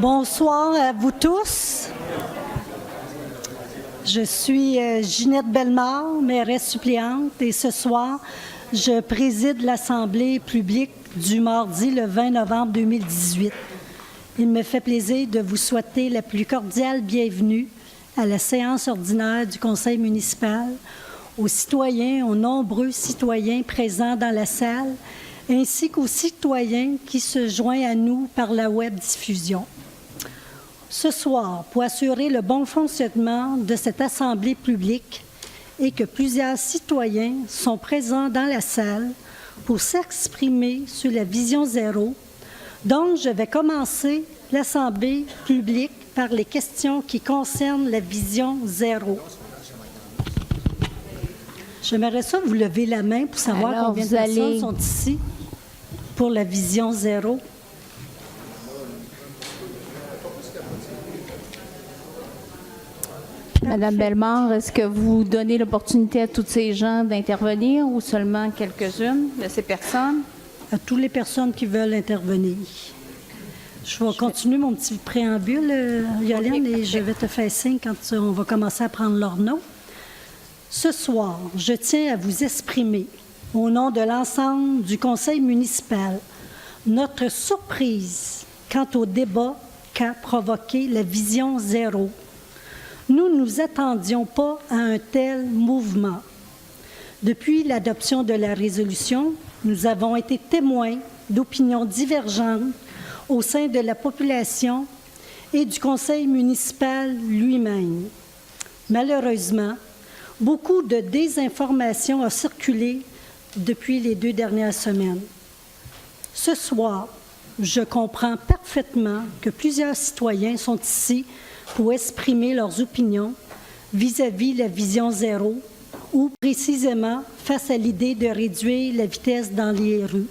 Bonsoir à vous tous. Je suis Ginette Bellemare, mairesse suppléante, et ce soir, je préside l'Assemblée publique du mardi le 20 novembre 2018. Il me fait plaisir de vous souhaiter la plus cordiale bienvenue à la séance ordinaire du Conseil municipal, aux citoyens, aux nombreux citoyens présents dans la salle, ainsi qu'aux citoyens qui se joignent à nous par la web-diffusion. Ce soir, pour assurer le bon fonctionnement de cette Assemblée publique et que plusieurs citoyens sont présents dans la salle pour s'exprimer sur la vision zéro, donc je vais commencer l'Assemblée publique par les questions qui concernent la vision zéro. J'aimerais ça vous lever la main pour savoir combien de personnes sont ici pour la vision zéro. Madame Bellemare, est-ce que vous donnez l'opportunité à tous ces gens d'intervenir ou seulement quelques-unes de ces personnes? À toutes les personnes qui veulent intervenir. Je vais continuer mon petit préambule, Yolande, et je vais te faire signe quand on va commencer à prendre leur nom. Ce soir, je tiens à vous exprimer, au nom de l'ensemble du Conseil municipal, notre surprise quant au débat qu'a provoqué la vision zéro. Nous ne nous attendions pas à un tel mouvement. Depuis l'adoption de la résolution, nous avons été témoins d'opinions divergentes au sein de la population et du conseil municipal lui-même. Malheureusement, beaucoup de désinformation a circulé depuis les 2 dernières semaines. Ce soir, je comprends parfaitement que plusieurs citoyens sont ici pour exprimer leurs opinions vis-à-vis la vision zéro ou précisément face à l'idée de réduire la vitesse dans les rues.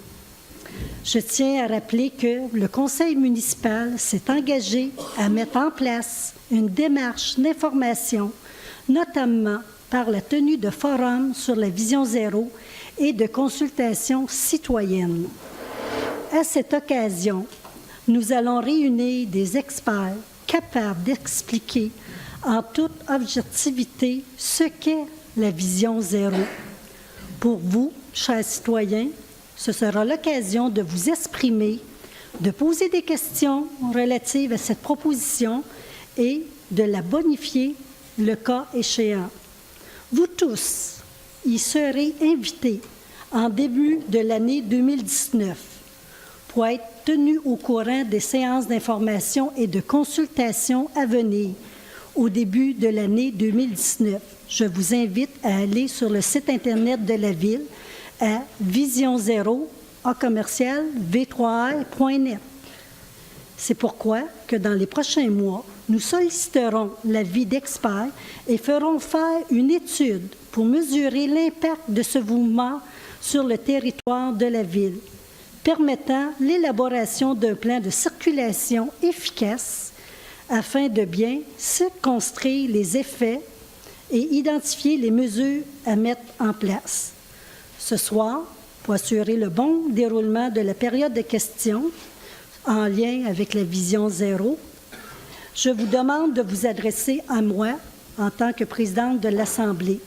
Je tiens à rappeler que le conseil municipal s'est engagé à mettre en place une démarche d'information, notamment par la tenue de forums sur la vision zéro et de consultations citoyennes. À cette occasion, nous allons réunir des experts capables d'expliquer en toute objectivité ce qu'est la vision zéro. Pour vous, chers citoyens, ce sera l'occasion de vous exprimer, de poser des questions relatives à cette proposition et de la bonifier le cas échéant. Vous tous y serez invités en début de l'année 2019 pour être tenus au courant des séances d'information et de consultation à venir au début de l'année 2019. Je vous invite à aller sur le site Internet de la Ville à vision0v3r.net. C'est pourquoi que dans les prochains mois, nous solliciterons l'avis d'experts et ferons faire une étude pour mesurer l'impact de ce mouvement sur le territoire de la Ville, permettant l'élaboration d'un plan de circulation efficace afin de bien circonscrire les effets et identifier les mesures à mettre en place. Ce soir, pour assurer le bon déroulement de la période de questions en lien avec la vision zéro, je vous demande de vous adresser à moi en tant que présidente de l'Assemblée.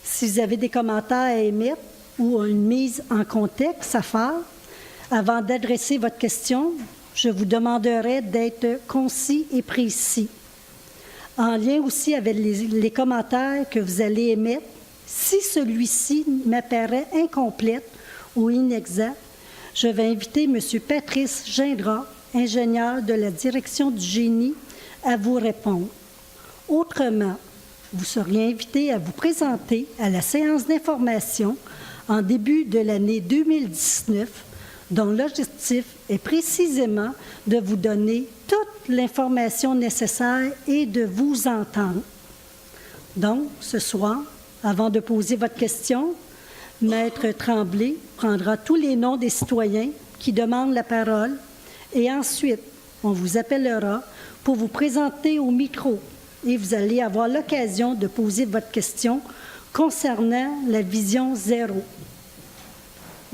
Si vous avez des commentaires à émettre ou une mise en contexte à faire, avant d'adresser votre question, je vous demanderai d'être concis et précis. En lien aussi avec les commentaires que vous allez émettre, si celui-ci m'apparaît incomplète ou inexact, je vais inviter M. Patrice Gindra, ingénieur de la Direction du génie, à vous répondre. Autrement, vous seriez invité à vous présenter à la séance d'information en début de l'année 2019, dont l'objectif est précisément de vous donner toute l'information nécessaire et de vous entendre. Donc, ce soir, avant de poser votre question, Maître Tremblay prendra tous les noms des citoyens qui demandent la parole et ensuite, on vous appellera pour vous présenter au micro et vous allez avoir l'occasion de poser votre question concernant la vision zéro.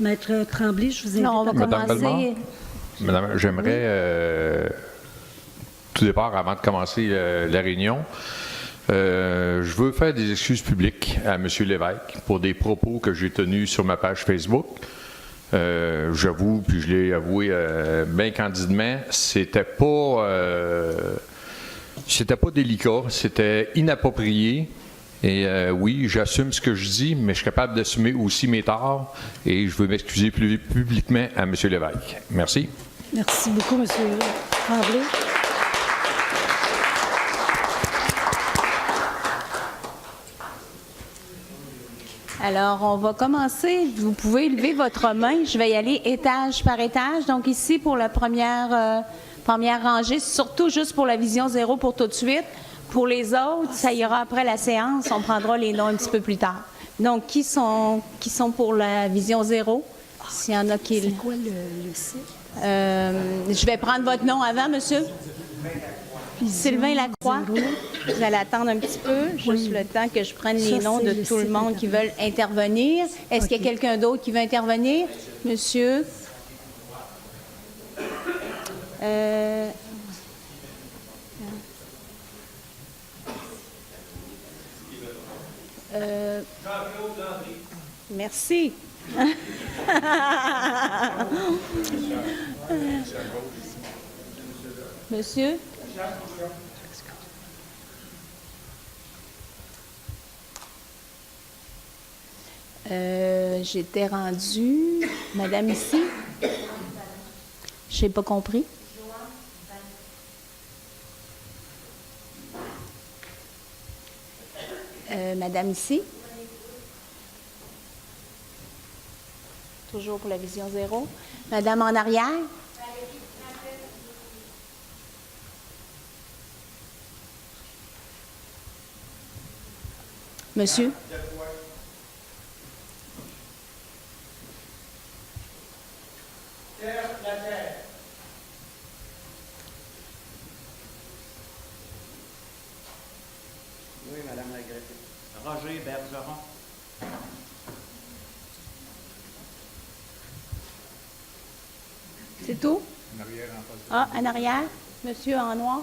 Maître Tremblay, je vous invite à commencer. Madame, j'aimerais tout départ, avant de commencer la réunion, je veux faire des excuses publiques à M. Lévesque pour des propos que j'ai tenus sur ma page Facebook. J'avoue, puis je l'ai avoué bien candidement, c'était pas délicat, c'était inapproprié. Et oui, j'assume ce que je dis, mais je suis capable d'assumer aussi mes torts et je veux m'excuser publiquement à M. Lévesque. Merci. Merci beaucoup, M. Tremblay. Alors, on va commencer. Vous pouvez lever votre main. Je vais y aller étage par étage. Donc, ici, pour la première rangée, surtout juste pour la vision 0 pour tout de suite. Pour les autres, ça ira après la séance. On prendra les noms un petit peu plus tard. Donc, qui sont pour la vision 0? S'il y en a qui... C'est quoi le site? Je vais prendre votre nom avant, monsieur. Sylvain Lacroix. Vous allez attendre un petit peu, juste le temps que je prenne les noms de tout le monde qui veulent intervenir. Est-ce qu'il y a quelqu'un d'autre qui veut intervenir? Monsieur? Merci. Monsieur? J'étais rendue. Madame ici? Je n'ai pas compris. Madame ici? Toujours pour la vision 0. Madame en arrière? Monsieur? Oui, Madame la greffière. Roger Bergeron. C'est tout? En arrière, en face. Ah, en arrière? Monsieur en noir?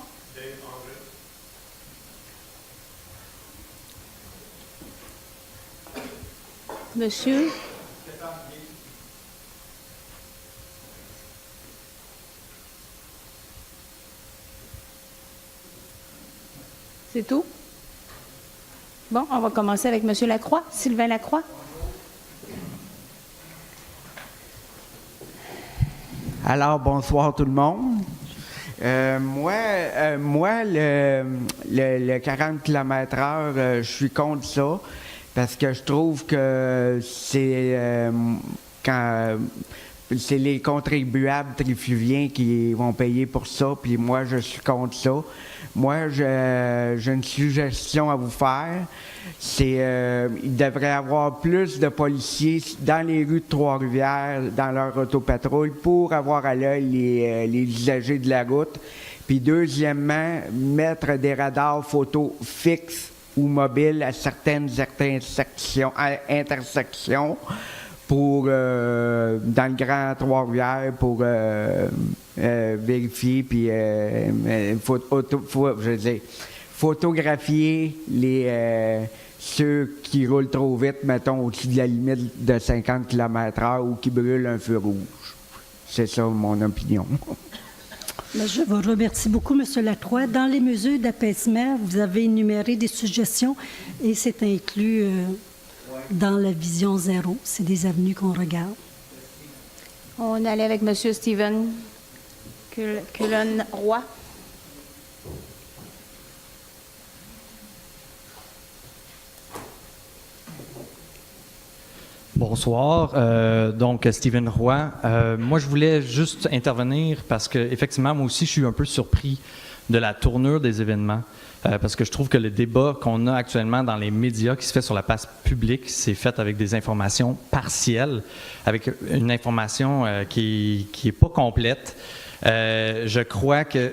Monsieur? C'est tout? Bon, on va commencer avec Monsieur Lacroix, Sylvain Lacroix. Alors, bonsoir tout le monde. Moi, le 40 km/h, je suis contre ça parce que je trouve que c'est c'est les contribuables trifluviens qui vont payer pour ça, puis moi, je suis contre ça. Moi, j'ai une suggestion à vous faire. C'est il devrait y avoir plus de policiers dans les rues de Trois-Rivières, dans leur autopatrouille, pour avoir à l'œil les usagers de la route. Puis deuxièmement, mettre des radars photos fixes ou mobiles à certaines intersections pour dans le Grand Trois-Rivières pour vérifier puis photographier ceux qui roulent trop vite, mettons, au-dessus de la limite de 50 km/h ou qui brûlent un feu rouge. C'est ça mon opinion. Bien, je vous remercie beaucoup, M. Lacroix. Dans les mesures d'apaisement, vous avez énuméré des suggestions et c'est inclus dans la vision 0. C'est des avenues qu'on regarde. On allait avec M. Steven Cullen-Roy. Bonsoir. Donc, Steven Roy. Moi, je voulais juste intervenir parce que, effectivement, moi aussi, je suis un peu surpris de la tournure des événements. Parce que je trouve que le débat qu'on a actuellement dans les médias qui se fait sur la place publique, c'est fait avec des informations partielles, avec une information qui est pas complète. Je crois que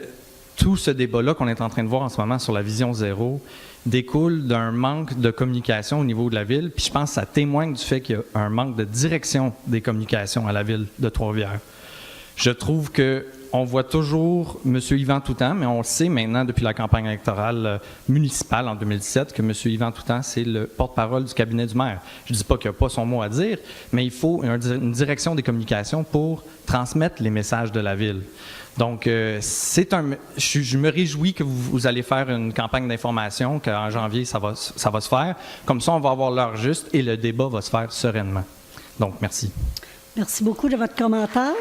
tout ce débat-là qu'on est en train de voir en ce moment sur la vision 0 découle d'un manque de communication au niveau de la ville. Puis je pense que ça témoigne du fait qu'il y a un manque de direction des communications à la ville de Trois-Rivières. Je trouve que on voit toujours M. Yvan Toutant, mais on le sait maintenant depuis la campagne électorale municipale en 2017 que M. Yvan Toutant, c'est le porte-parole du cabinet du maire. Je ne dis pas qu'il n'a pas son mot à dire, mais il faut une direction des communications pour transmettre les messages de la ville. Donc, je me réjouis que vous allez faire une campagne d'information, qu'en janvier, ça va se faire. Comme ça, on va avoir l'heure juste et le débat va se faire sereinement. Donc, merci. Merci beaucoup de votre commentaire.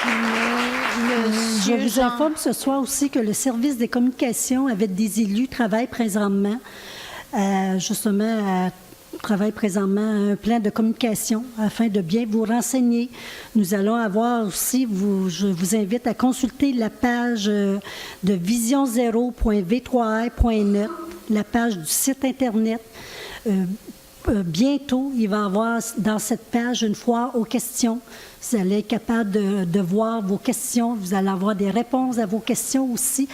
Je vous informe ce soir aussi que le service des communications avec des élus travaille présentement à un plan de communication afin de bien vous renseigner. Nous allons avoir aussi, je vous invite à consulter la page de vision0.v3r.net, la page du site Internet. Bientôt, il va y avoir dans cette page une foire aux questions. Vous allez être capable de voir vos questions. Vous allez avoir des réponses à vos questions aussi.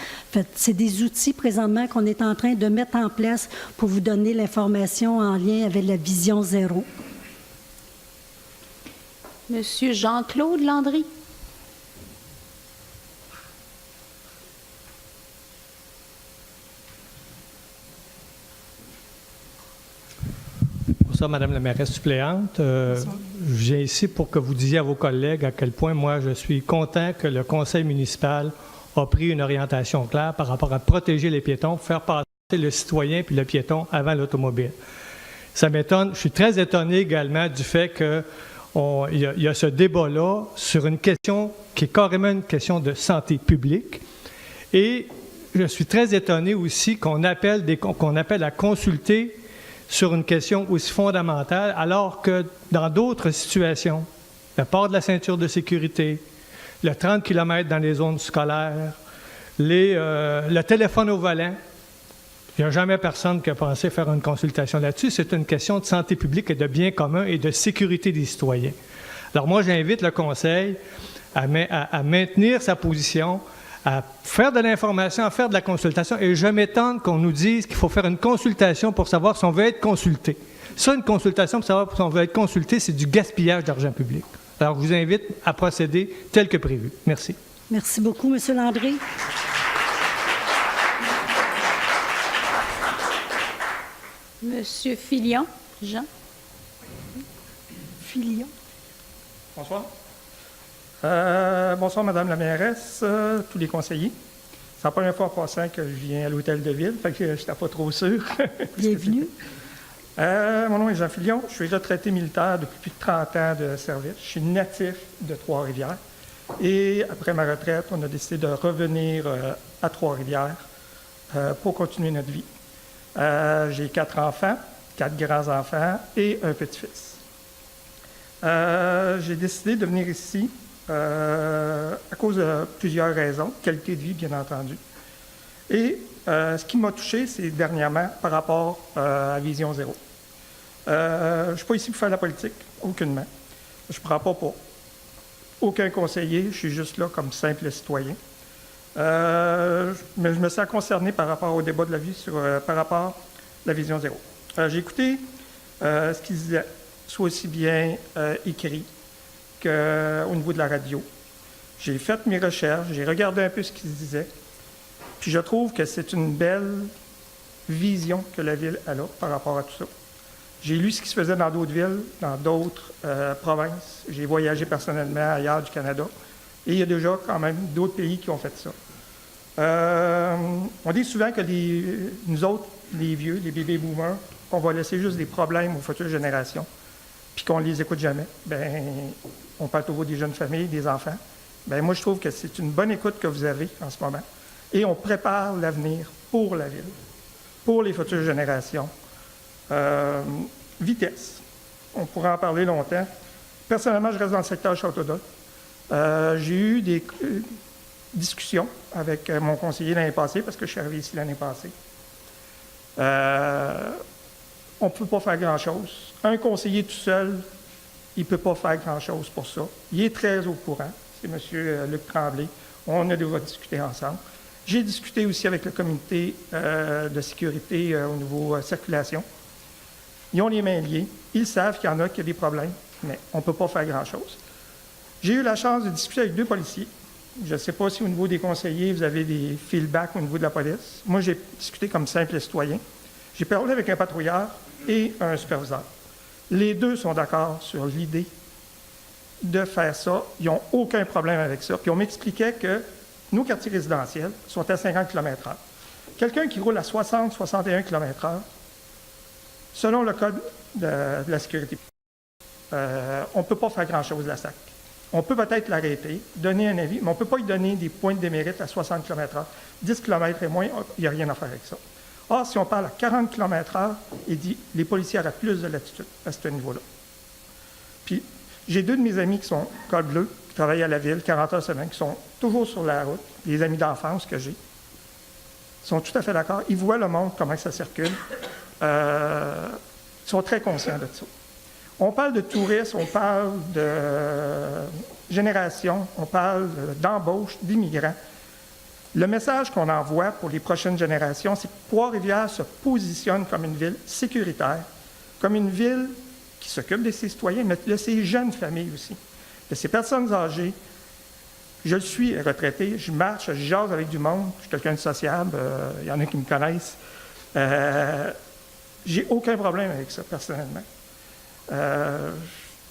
C'est des outils présentement qu'on est en train de mettre en place pour vous donner l'information en lien avec la Vision 0. Monsieur Jean-Claude Landry. Bonsoir, Madame la mairesse suppléante. Je viens ici pour que vous disiez à vos collègues à quel point moi je suis content que le conseil municipal a pris une orientation claire par rapport à protéger les piétons, faire passer le citoyen puis le piéton avant l'automobile. Ça m'étonne. Je suis très étonné également du fait qu'il y a ce débat-là sur une question qui est carrément une question de santé publique. Et je suis très étonné aussi qu'on appelle à consulter sur une question aussi fondamentale, alors que dans d'autres situations, le port de la ceinture de sécurité, le 30 km dans les zones scolaires, le téléphone au volant, il n'y a jamais personne qui a pensé faire une consultation là-dessus. C'est une question de santé publique et de bien commun et de sécurité des citoyens. Alors moi, j'invite le Conseil à maintenir sa position, à faire de l'information, à faire de la consultation. Et je m'étonne qu'on nous dise qu'il faut faire une consultation pour savoir si on veut être consulté. Ça, une consultation pour savoir si on veut être consulté, c'est du gaspillage d'argent public. Alors, je vous invite à procéder tel que prévu. Merci. Merci beaucoup, M. Landry. Monsieur Filion. Jean. Filion. Bonsoir. Bonsoir, Madame la mairesse, tous les conseillers. C'est la première fois en passant que je viens à l'hôtel de ville, fait que je n'étais pas trop sûr. Bienvenue. Mon nom est Jean Filion. Je suis retraité militaire depuis plus de 30 ans de service. Je suis natif de Trois-Rivières. Et après ma retraite, on a décidé de revenir à Trois-Rivières pour continuer notre vie. J'ai 4 enfants, 4 grands-enfants et un petit-fils. J'ai décidé de venir ici à cause de plusieurs raisons, qualité de vie, bien entendu. Et ce qui m'a touché, c'est dernièrement par rapport à Vision 0. Je ne suis pas ici pour faire de la politique, aucunement. Je ne prends pas pour aucun conseiller, je suis juste là comme simple citoyen. Mais je me sens concerné par rapport au débat de la vie par rapport à la Vision 0. J'ai écouté ce qu'ils disaient, soit aussi bien écrit qu'au niveau de la radio. J'ai fait mes recherches, j'ai regardé un peu ce qu'ils disaient, puis je trouve que c'est une belle vision que la ville a là par rapport à tout ça. J'ai lu ce qui se faisait dans d'autres villes, dans d'autres provinces. J'ai voyagé personnellement ailleurs du Canada. Et il y a déjà quand même d'autres pays qui ont fait ça. On dit souvent que nous autres, les vieux, les baby boomers, qu'on va laisser juste des problèmes aux futures générations, puis qu'on ne les écoute jamais. Bien, on parle toujours des jeunes familles, des enfants. Bien, moi, je trouve que c'est une bonne écoute que vous avez en ce moment. Et on prépare l'avenir pour la ville, pour les futures générations. Vitesse. On pourrait en parler longtemps. Personnellement, je reste dans le secteur Châteaudun. J'ai eu des discussions avec mon conseiller l'année passée, parce que je suis arrivé ici l'année passée. On ne peut pas faire grand-chose. Un conseiller tout seul, il ne peut pas faire grand-chose pour ça. Il est très au courant. C'est M. Luc Tremblay. On a déjà discuté ensemble. J'ai discuté aussi avec le comité de sécurité au niveau circulation. Ils ont les mains liées. Ils savent qu'il y en a qui ont des problèmes, mais on ne peut pas faire grand-chose. J'ai eu la chance de discuter avec 2 policiers. Je ne sais pas si au niveau des conseillers, vous avez des feedbacks au niveau de la police. Moi, j'ai discuté comme simple citoyen. J'ai parlé avec un patrouilleur et un superviseur. Les 2 sont d'accord sur l'idée de faire ça. Ils n'ont aucun problème avec ça. Puis on m'expliquait que nos quartiers résidentiels sont à 50 km/h. Quelqu'un qui roule à 60-61 km/h, selon le code de la sécurité, on ne peut pas faire grand-chose de la SAC. On peut peut-être l'arrêter, donner un avis, mais on ne peut pas lui donner des points de démérite à 60 km/h. 10 km et moins, il n'y a rien à faire avec ça. Or, si on parle à 40 km/h, il dit les policiers auraient plus de latitude à ce niveau-là. Puis, j'ai 2 de mes amis qui sont code bleu, qui travaillent à la ville, 40 heures semaine, qui sont toujours sur la route, des amis d'enfance que j'ai. Ils sont tout à fait d'accord. Ils voient le monde, comment ça circule. Ils sont très conscients de ça. On parle de tourisme, on parle de génération, on parle d'embauche, d'immigrants. Le message qu'on envoie pour les prochaines générations, c'est que Trois-Rivières se positionne comme une ville sécuritaire, comme une ville qui s'occupe de ses citoyens, mais de ses jeunes familles aussi, de ses personnes âgées. Je suis retraité, je marche, je jase avec du monde, je suis quelqu'un de sociable, il y en a qui me connaissent. J'ai aucun problème avec ça, personnellement.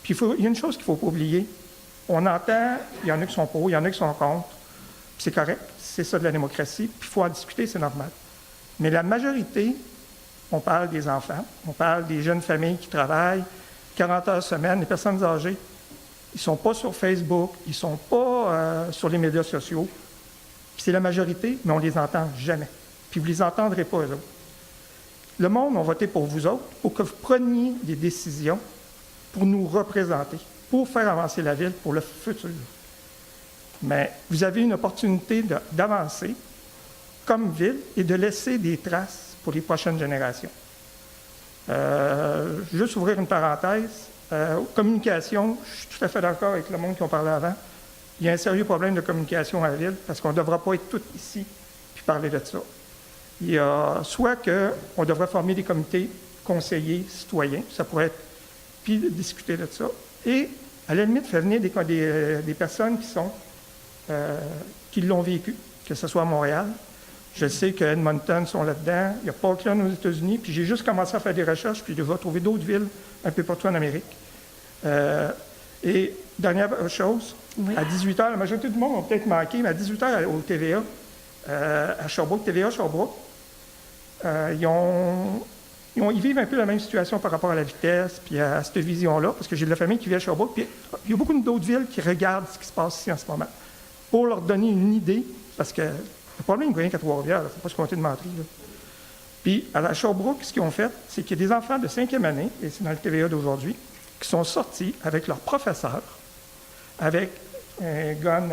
Puis il y a une chose qu'il ne faut pas oublier. On entend, il y en a qui sont pour, il y en a qui sont contre. C'est correct, c'est ça de la démocratie, puis il faut en discuter, c'est normal. Mais la majorité, on parle des enfants, on parle des jeunes familles qui travaillent 40 heures semaine, les personnes âgées, ils ne sont pas sur Facebook, ils ne sont pas sur les médias sociaux. Puis c'est la majorité, mais on ne les entend jamais. Puis vous ne les entendrez pas, eux autres. Le monde a voté pour vous autres, pour que vous preniez des décisions pour nous représenter, pour faire avancer la ville pour le futur. Mais vous avez une opportunité d'avancer comme ville et de laisser des traces pour les prochaines générations. Juste ouvrir une parenthèse. Communication, je suis tout à fait d'accord avec le monde qui ont parlé avant. Il y a un sérieux problème de communication à la ville parce qu'on ne devra pas être tous ici puis parler de ça. Il y a soit qu'on devrait former des comités conseillers citoyens, ça pourrait être, puis discuter de ça, et à la limite faire venir des personnes qui l'ont vécu, que ce soit à Montréal. Je sais que Edmonton sont là-dedans, il y a Portland aux États-Unis, puis j'ai juste commencé à faire des recherches, puis je vais trouver d'autres villes un peu partout en Amérique. Et dernière chose, oui. À 18h, la majorité du monde va peut-être manquer, mais à 18h au TVA, à Sherbrooke, TVA Sherbrooke, ils vivent un peu la même situation par rapport à la vitesse puis à cette vision-là, parce que j'ai de la famille qui vit à Sherbrooke, puis il y a beaucoup d'autres villes qui regardent ce qui se passe ici en ce moment, pour leur donner une idée, parce que le problème, il n'y a rien qu'à Trois-Rivières, il ne faut pas se compter de menterie. Là. Puis à la Sherbrooke, ce qu'ils ont fait, c'est qu'il y a des enfants de 5e année, et c'est dans le TVA d'aujourd'hui, qui sont sortis avec leurs professeurs, avec un gun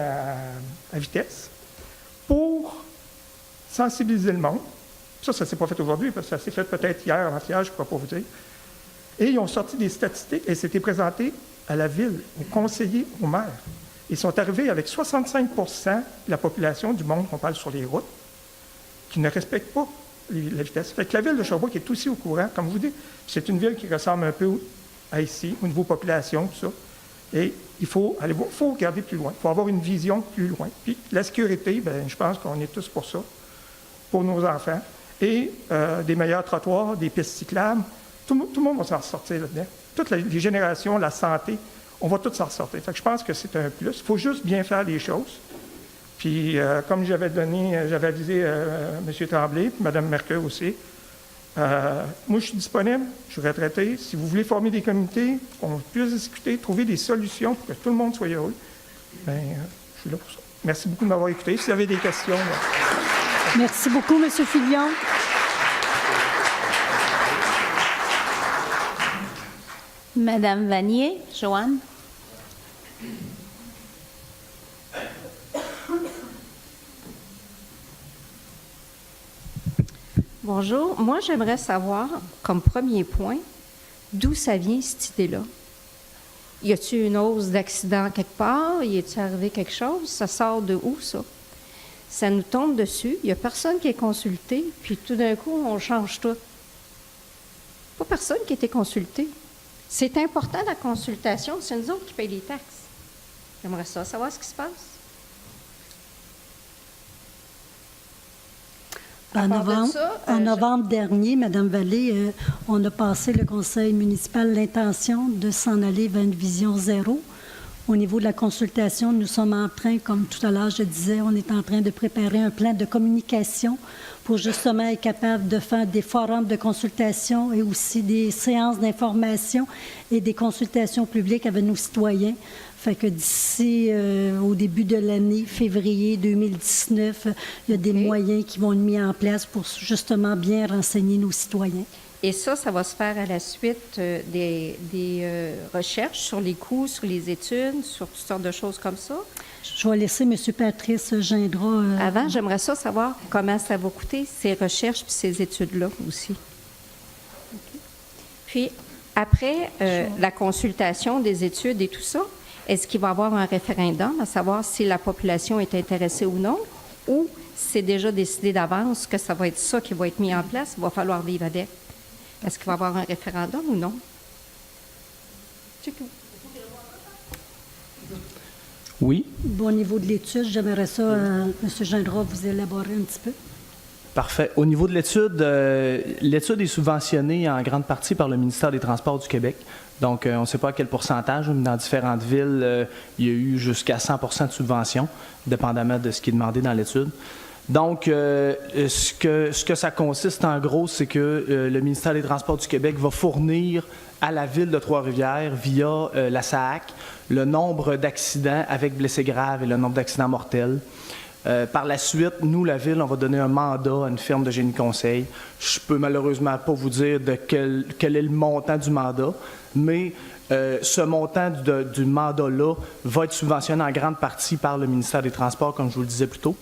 à vitesse, pour sensibiliser le monde. Ça ne s'est pas fait aujourd'hui, parce que ça s'est fait peut-être hier, avant-hier, je ne pourrais pas vous dire. Et ils ont sorti des statistiques et c'était présenté à la ville, aux conseillers, aux maires. Ils sont arrivés avec 65 % de la population du monde qu'on parle sur les routes qui ne respecte pas la vitesse. Fait que la ville de Sherbrooke est aussi au courant, comme je vous dis. C'est une ville qui ressemble un peu à ici, au niveau population, tout ça. Et il faut regarder plus loin. Il faut avoir une vision plus loin. Puis la sécurité, bien, je pense qu'on est tous pour ça, pour nos enfants. Et des meilleurs trottoirs, des pistes cyclables. Tout le monde va s'en sortir là-dedans. Toutes les générations, la santé, on va tous s'en sortir. Fait que je pense que c'est un plus. Il faut juste bien faire les choses. Puis, comme j'avais avisé M. Tremblay, puis Mme Mercure aussi, moi, je suis disponible, je suis retraité. Si vous voulez former des comités, qu'on puisse discuter, trouver des solutions pour que tout le monde soit heureux, bien, je suis là pour ça. Merci beaucoup de m'avoir écouté. Si vous avez des questions... Merci beaucoup, M. Filion. Madame Vanier, Joanne. Bonjour. Moi, j'aimerais savoir, comme premier point, d'où ça vient, cette idée-là. Y a-t-il une hausse d'accidents quelque part? Y est-il arrivé quelque chose? Ça sort de où, ça? Ça nous tombe dessus. Il n'y a personne qui est consulté, puis tout d'un coup, on change tout. Pas personne qui a été consulté. C'est important, la consultation. C'est nous autres qui payons les taxes. J'aimerais ça savoir ce qui se passe. En part de novembre, ça, en novembre dernier, Mme Vallée, on a passé le conseil municipal l'intention de s'en aller vers une vision zéro. Au niveau de la consultation, nous sommes en train, comme tout à l'heure je disais, on est en train de préparer un plan de communication pour justement être capable de faire des forums de consultation et aussi des séances d'information et des consultations publiques avec nos citoyens. Fait que d'ici au début de l'année, février 2019, il y a des moyens qui vont être mis en place pour justement bien renseigner nos citoyens. Et ça va se faire à la suite des recherches sur les coûts, sur les études, sur toutes sortes de choses comme ça. Je vais laisser M. Patrice Gindra. Avant, j'aimerais ça savoir comment ça va coûter, ces recherches puis ces études-là aussi. Okay. Puis, après la consultation des études et tout ça, est-ce qu'il va y avoir un référendum à savoir si la population est intéressée ou non, ou c'est déjà décidé d'avance que ça va être ça qui va être mis en place, il va falloir vivre avec? Est-ce qu'il va y avoir un référendum ou non? C'est tout. Oui. Bon, au niveau de l'étude, j'aimerais ça, M. Gindra, vous élaborer un petit peu. Parfait. Au niveau de l'étude, l'étude est subventionnée en grande partie par le ministère des Transports du Québec. Donc, on ne sait pas à quel pourcentage, mais dans différentes villes, il y a eu jusqu'à 100% de subvention, dépendamment de ce qui est demandé dans l'étude. Donc, ce que ça consiste en gros, c'est que le ministère des Transports du Québec va fournir à la ville de Trois-Rivières, via la SAAC, le nombre d'accidents avec blessés graves et le nombre d'accidents mortels. Par la suite, nous, la Ville, on va donner un mandat à une firme de génie conseil. Je peux malheureusement pas vous dire de quel est le montant du mandat, mais ce montant du mandat-là va être subventionné en grande partie par le ministère des Transports, comme je vous le disais plus tôt.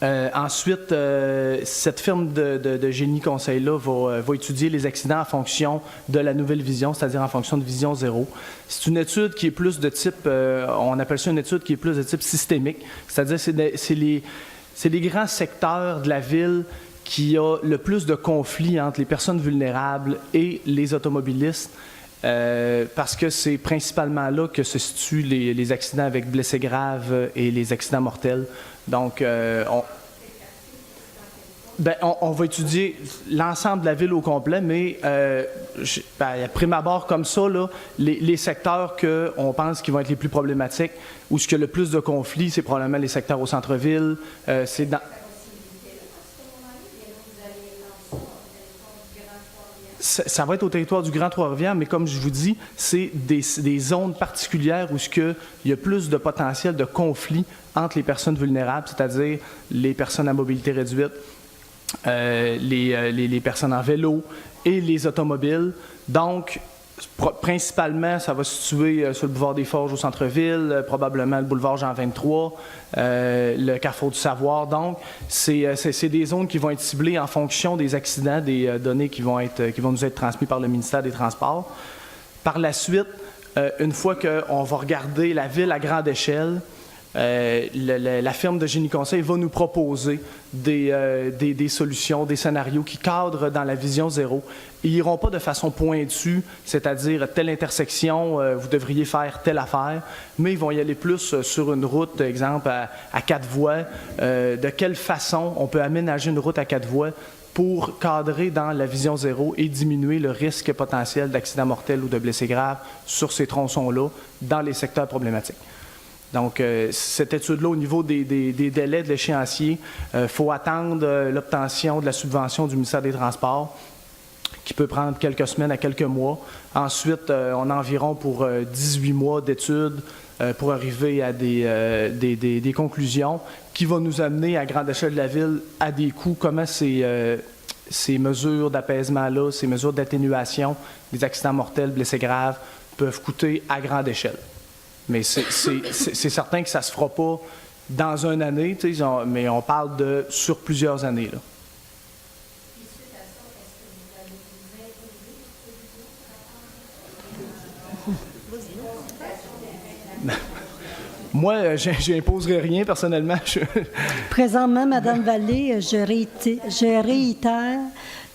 Ensuite, cette firme de génie conseil-là va étudier les accidents en fonction de la nouvelle vision, c'est-à-dire en fonction de vision zéro. C'est une étude qui est plus de type, on appelle ça une étude qui est plus de type systémique, c'est-à-dire c'est les grands secteurs de la ville qui a le plus de conflits entre les personnes vulnérables et les automobilistes. Parce que c'est principalement là que se situent les accidents avec blessés graves et les accidents mortels. Donc, on va étudier l'ensemble de la ville au complet, mais à prime abord comme ça, là, les secteurs qu'on pense qui vont être les plus problématiques, où ce qu'il y a le plus de conflits, c'est probablement les secteurs au centre-ville. C'est dans... Ça va être au territoire du Grand Trois-Rivières, mais comme je vous dis, c'est des zones particulières où il y a plus de potentiel de conflit entre les personnes vulnérables, c'est-à-dire les personnes à mobilité réduite, les personnes en vélo et les automobiles. Donc, principalement, ça va se situer sur le boulevard des Forges au centre-ville, probablement le boulevard Jean 23, le carrefour du Savoir. Donc, c'est des zones qui vont être ciblées en fonction des accidents, des données qui vont nous être transmises par le ministère des Transports. Par la suite, une fois qu'on va regarder la ville à grande échelle, la firme de génie conseil va nous proposer des solutions, des scénarios qui cadrent dans la vision zéro. Ils n'iront pas de façon pointue, c'est-à-dire telle intersection, vous devriez faire telle affaire, mais ils vont y aller plus sur une route, exemple, à 4 voies. De quelle façon on peut aménager une route à 4 voies pour cadrer dans la vision zéro et diminuer le risque potentiel d'accident mortel ou de blessés graves sur ces tronçons-là dans les secteurs problématiques. Donc, cette étude-là, au niveau des délais de l'échéancier, il faut attendre l'obtention de la subvention du ministère des Transports, qui peut prendre quelques semaines à quelques mois. Ensuite, on a environ pour 18 mois d'études pour arriver à des conclusions qui vont nous amener à grande échelle de la ville à des coûts, comment ces mesures d'apaisement-là, ces mesures d'atténuation des accidents mortels, blessés graves, peuvent coûter à grande échelle. Mais c'est certain que ça ne se fera pas dans une année, mais on parle de sur plusieurs années. Là. Moi, je n'imposerai rien personnellement. Présentement, Mme Vallée, je réitère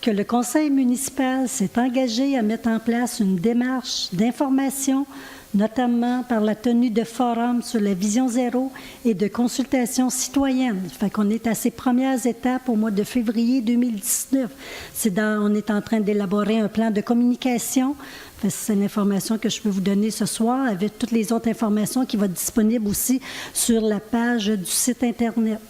que le conseil municipal s'est engagé à mettre en place une démarche d'information, notamment par la tenue de forums sur la vision zéro et de consultations citoyennes. Fait qu'on est à ces premières étapes au mois de février 2019. On est en train d'élaborer un plan de communication. C'est l'information que je peux vous donner ce soir, avec toutes les autres informations qui vont être disponibles aussi sur la page du site Internet.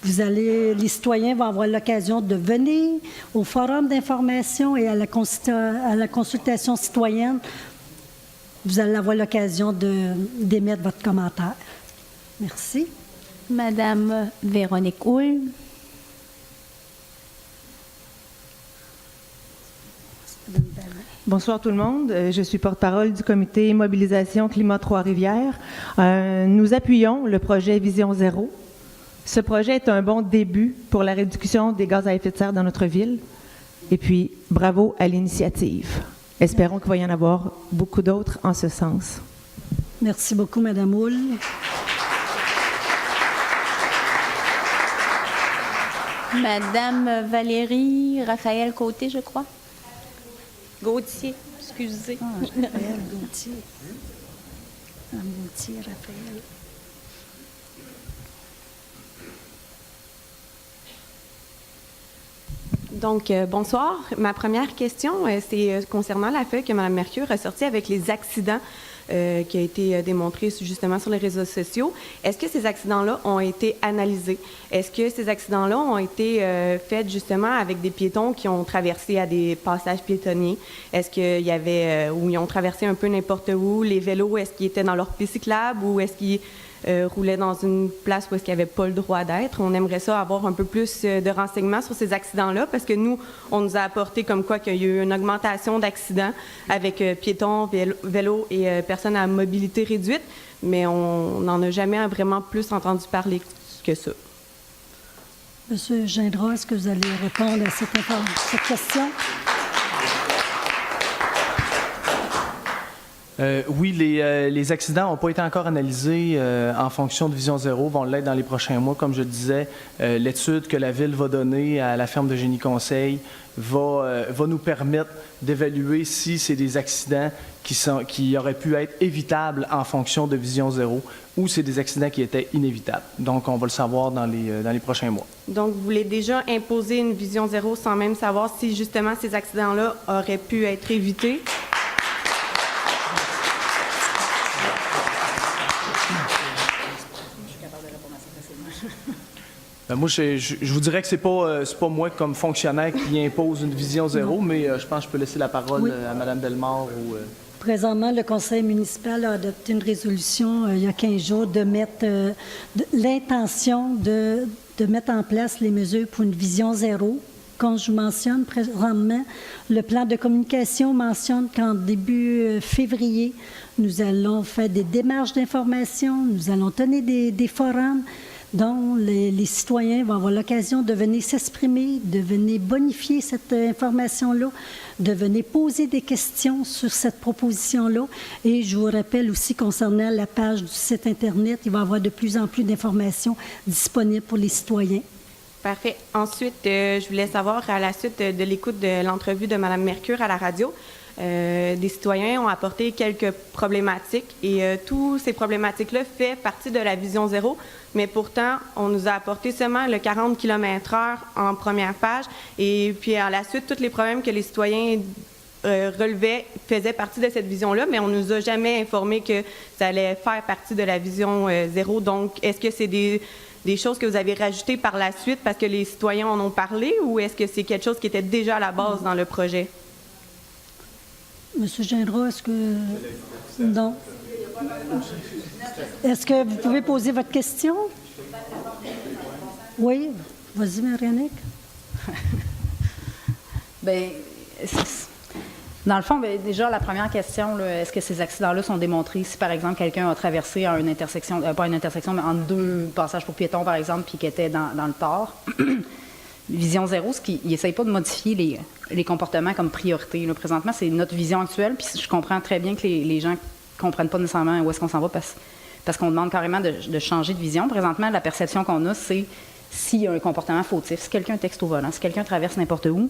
Les citoyens vont avoir l'occasion de venir au forum d'information et à la consultation citoyenne. Vous allez avoir l'occasion d'émettre votre commentaire. Merci. Madame Véronique Houle. Bonsoir tout le monde. Je suis porte-parole du comité Mobilisation Climat Trois-Rivières. Nous appuyons le projet Vision Zéro. Ce projet est un bon début pour la réduction des gaz à effet de serre dans notre ville. Et puis, bravo à l'initiative. Espérons qu'il va y en avoir beaucoup d'autres en ce sens. Merci beaucoup, Madame Houle. Madame Valérie Raphaël Côté, je crois. Gauthier, excusez. Raphaël Gauthier. Madame Gauthier, Raphaël. Donc, bonsoir. Ma première question, c'est concernant la feuille que Mme Mercure a sortie avec les accidents qui a été démontré justement sur les réseaux sociaux. Est-ce que ces accidents-là ont été analysés? Est-ce que ces accidents-là ont été faits justement avec des piétons qui ont traversé à des passages piétonniers? Est-ce qu'il y avait, où ils ont traversé un peu n'importe où? Les vélos, est-ce qu'ils étaient dans leur piste cyclable ou est-ce qu'ils roulaient dans une place où est-ce qu'ils n'avaient pas le droit d'être? On aimerait ça avoir un peu plus de renseignements sur ces accidents-là parce que nous, on nous a apporté comme quoi qu'il y a eu une augmentation d'accidents avec piétons, vélos et personnes à mobilité réduite, mais on n'en a jamais vraiment plus entendu parler que ça. Monsieur Gindra, est-ce que vous allez répondre à cette question? Oui, les accidents n'ont pas été encore analysés en fonction de Vision Zéro, vont l'être dans les prochains mois. Comme je le disais, l'étude que la Ville va donner à la ferme de Génie Conseil va nous permettre d'évaluer si c'est des accidents qui auraient pu être évitables en fonction de Vision Zéro ou c'est des accidents qui étaient inévitables. Donc, on va le savoir dans les prochains mois. Donc, vous voulez déjà imposer une Vision Zéro sans même savoir si justement ces accidents-là auraient pu être évités? Moi, je vous dirais que c'est pas moi comme fonctionnaire qui impose une Vision Zéro, mais je pense que je peux laisser la parole à Mme Delmar. Présentement, le conseil municipal a adopté une résolution il y a 15 jours de mettre l'intention de mettre en place les mesures pour une Vision Zéro. Comme je mentionne présentement, le plan de communication mentionne qu'en début février, nous allons faire des démarches d'information, nous allons tenir des forums dont les citoyens vont avoir l'occasion de venir s'exprimer, de venir bonifier cette information-là, de venir poser des questions sur cette proposition-là. Et je vous rappelle aussi concernant la page du site Internet, il va y avoir de plus en plus d'informations disponibles pour les citoyens. Parfait. Ensuite, je voulais savoir, à la suite de l'écoute de l'entrevue de Mme Mercure à la radio, des citoyens ont apporté quelques problématiques et toutes ces problématiques-là font partie de la Vision Zéro, mais pourtant, on nous a apporté seulement le 40 km/h en première page et puis à la suite, tous les problèmes que les citoyens relevaient faisaient partie de cette vision-là, mais on ne nous a jamais informé que ça allait faire partie de la Vision Zéro. Donc, est-ce que c'est des choses que vous avez rajoutées par la suite parce que les citoyens en ont parlé ou est-ce que c'est quelque chose qui était déjà à la base dans le projet? Monsieur Gindra, est-ce que... Non. Est-ce que vous pouvez poser votre question? Oui. Vas-y, Marianique. Bien, dans le fond, déjà, la première question, là, est-ce que ces accidents-là sont démontrés si, par exemple, quelqu'un a traversé à une intersection, pas une intersection, mais entre deux passages pour piétons, par exemple, puis qui était dans le port? Vision Zéro, il n'essaye pas de modifier les comportements comme priorité. Là. Présentement, c'est notre vision actuelle, puis je comprends très bien que les gens ne comprennent pas nécessairement où est-ce qu'on s'en va parce qu'on demande carrément de changer de vision. Présentement, la perception qu'on a, c'est s'il y a un comportement fautif, si quelqu'un texte au volant, si quelqu'un traverse n'importe où,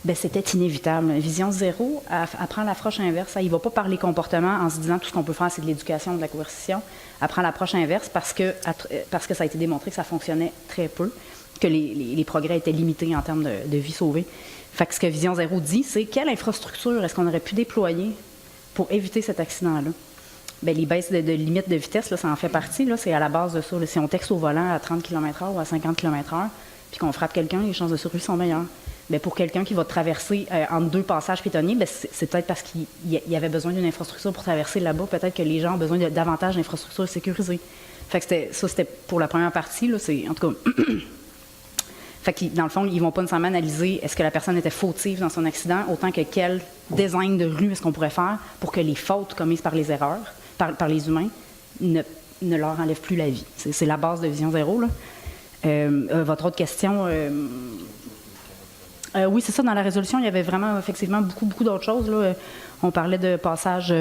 ben c'était inévitable. Vision 0, elle prend l'approche inverse. Elle ne va pas parler comportement en se disant tout ce qu'on peut faire, c'est de l'éducation, de la coercition. Elle prend l'approche inverse parce que ça a été démontré que ça fonctionnait très peu, que les progrès étaient limités en termes de vie sauvée. Fait que ce que Vision 0 dit, c'est quelle infrastructure est-ce qu'on aurait pu déployer pour éviter cet accident-là? Bien, les baisses de limite de vitesse, là, ça en fait partie. Là, c'est à la base de ça. Là. Si on texte au volant à 30 km/h ou à 50 km/h, puis qu'on frappe quelqu'un, les chances de survie sont meilleures. Bien, pour quelqu'un qui va traverser entre deux passages piétonniers, bien, c'est peut-être parce qu'il y avait besoin d'une infrastructure pour traverser là-bas. Peut-être que les gens ont besoin de davantage d'infrastructures sécurisées. Fait que c'était pour la première partie. Là, en tout cas... Fait que, dans le fond, ils ne vont pas nécessairement analyser est-ce que la personne était fautive dans son accident, autant que quel design de rue est-ce qu'on pourrait faire pour que les fautes commises par les erreurs, par les humains, ne leur enlèvent plus la vie. C'est la base de Vision 0. Là. Votre autre question... oui, c'est ça. Dans la résolution, il y avait vraiment, effectivement, beaucoup d'autres choses. Là. On parlait de passage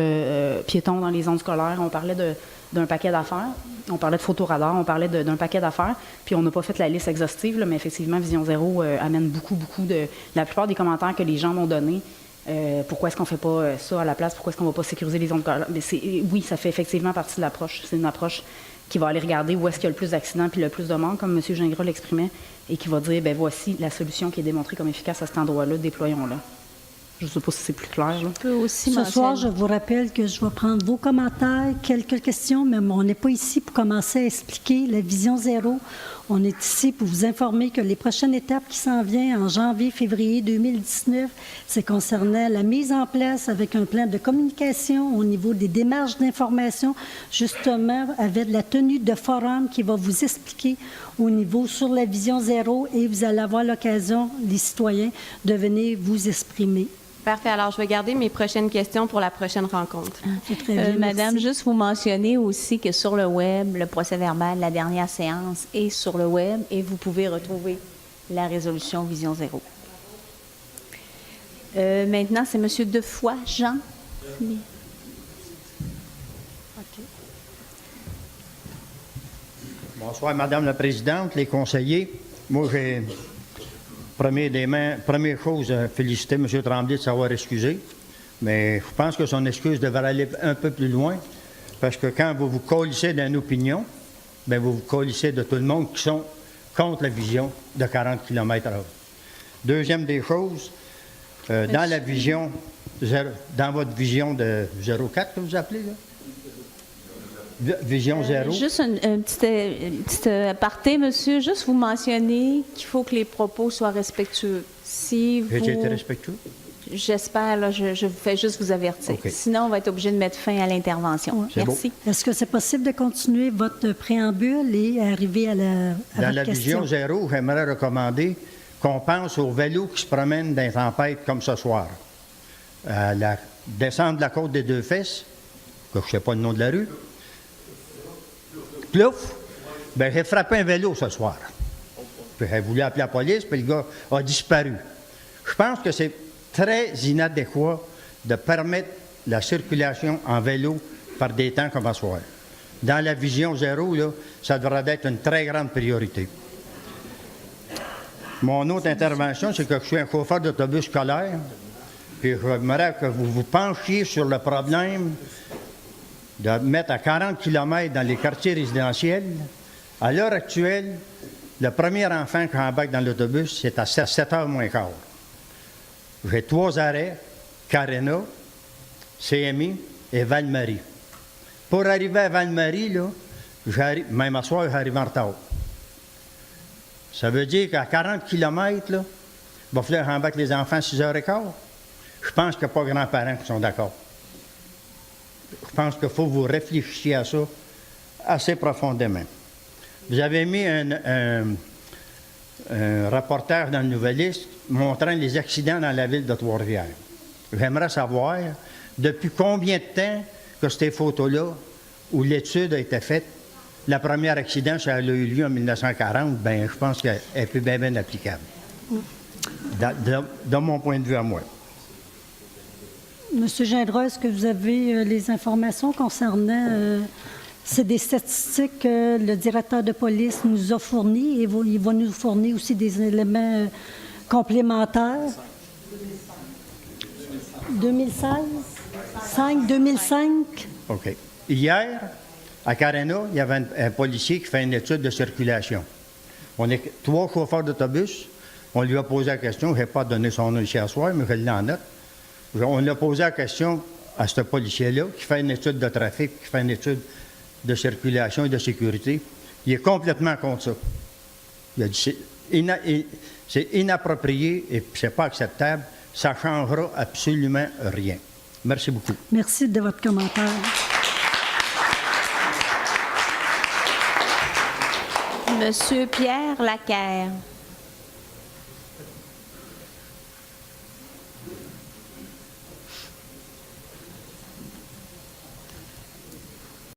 piéton dans les zones scolaires. On parlait d'un paquet d'affaires. On parlait de photoradar. On parlait d'un paquet d'affaires. Puis on n'a pas fait la liste exhaustive, là, mais effectivement, Vision 0 amène beaucoup de... La plupart des commentaires que les gens m'ont donnés, pourquoi est-ce qu'on ne fait pas ça à la place? Pourquoi est-ce qu'on ne va pas sécuriser les zones scolaires? Mais oui, ça fait effectivement partie de l'approche. C'est une approche qui va aller regarder où est-ce qu'il y a le plus d'accidents puis le plus de morts, comme M. Gingras l'exprimait, et qui va dire, bien, voici la solution qui est démontrée comme efficace à cet endroit-là, déployons-la. Je ne sais pas si c'est plus clair. Là. Ce soir, je vous rappelle que je vais prendre vos commentaires, quelques questions, mais on n'est pas ici pour commencer à expliquer la Vision 0. On est ici pour vous informer que les prochaines étapes qui s'en viennent en janvier-février 2019, c'est concernant la mise en place avec un plan de communication au niveau des démarches d'information, justement avec la tenue de forum qui va vous expliquer au niveau sur la Vision 0 et vous allez avoir l'occasion, les citoyens, de venir vous exprimer. Parfait. Alors, je vais garder mes prochaines questions pour la prochaine rencontre. C'est très bien, Madame, merci. juste vous mentionnez aussi que sur le web, le procès-verbal de la dernière séance est sur le web et vous pouvez retrouver la résolution Vision 0. Maintenant, c'est M. Defoy, Jean. Oui. OK. Bonsoir, Madame la Présidente, les conseillers. Moi, j'ai... Première chose, féliciter M. Tremblay de s'avoir excusé, mais je pense que son excuse devrait aller un peu plus loin, parce que quand vous vous colissez d'une opinion, bien, vous vous colissez de tout le monde qui sont contre la vision de 40 km/h. Deuxième des choses, dans la vision, dans votre vision de 04 que vous appelez, là? Vision 0. Juste une petite aparté, monsieur. Juste vous mentionner qu'il faut que les propos soient respectueux. Si vous... J'ai été respectueux? J'espère, là, je fais juste vous avertir. Okay. Sinon, on va être obligé de mettre fin à l'intervention. Merci. Beau. Est-ce que c'est possible de continuer votre préambule et arriver à dans la question? Vision 0, j'aimerais recommander qu'on pense aux vélos qui se promènent dans les tempêtes comme ce soir. Descendre de la côte des Deux-Fesses, que je ne sais pas le nom de la rue, Plouf, bien, j'ai frappé un vélo ce soir. Puis j'ai voulu appeler la police, puis le gars a disparu. Je pense que c'est très inadéquat de permettre la circulation en vélo par des temps comme ce soir. Dans la Vision 0, là, ça devrait être une très grande priorité. Mon autre intervention, c'est que je suis un chauffeur d'autobus scolaire, puis j'aimerais que vous vous penchiez sur le problème de mettre à 40 km dans les quartiers résidentiels. À l'heure actuelle, le premier enfant qui embarque dans l'autobus, c'est à 7h moins quart. J'ai 3 arrêts, Carena, CMI et Val-Marie. Pour arriver à Val-Marie, là, même à soir, j'arrive en retard. Ça veut dire qu'à 40 km, là, il va falloir embarquer les enfants à 6h15. Je pense qu'il n'y a pas grands-parents qui sont d'accord. Je pense qu'il faut que vous réfléchissiez à ça assez profondément. Vous avez mis un reportage dans le Nouvelliste montrant les accidents dans la ville de Trois-Rivières. J'aimerais savoir depuis combien de temps que ces photos-là, où l'étude a été faite, le premier accident, ça a eu lieu en 1940, bien, je pense qu'elle est plus bien applicable. De mon point de vue à moi. Monsieur Gingras, est-ce que vous avez les informations concernant C'est des statistiques que le directeur de police nous a fournies et il va nous fournir aussi des éléments complémentaires. 2016? 2005? OK. Hier, à Carena, il y avait un policier qui fait une étude de circulation. On est 3 chauffeurs d'autobus. On lui a posé la question. Je n'ai pas donné son nom ici à soir, mais je l'ai en note. On lui a posé la question à ce policier-là, qui fait une étude de trafic, qui fait une étude de circulation et de sécurité. Il est complètement contre ça. Il a dit c'est inapproprié et c'est pas acceptable. Ça ne changera absolument rien. Merci beaucoup. Merci de votre commentaire. Monsieur Pierre Laquerre.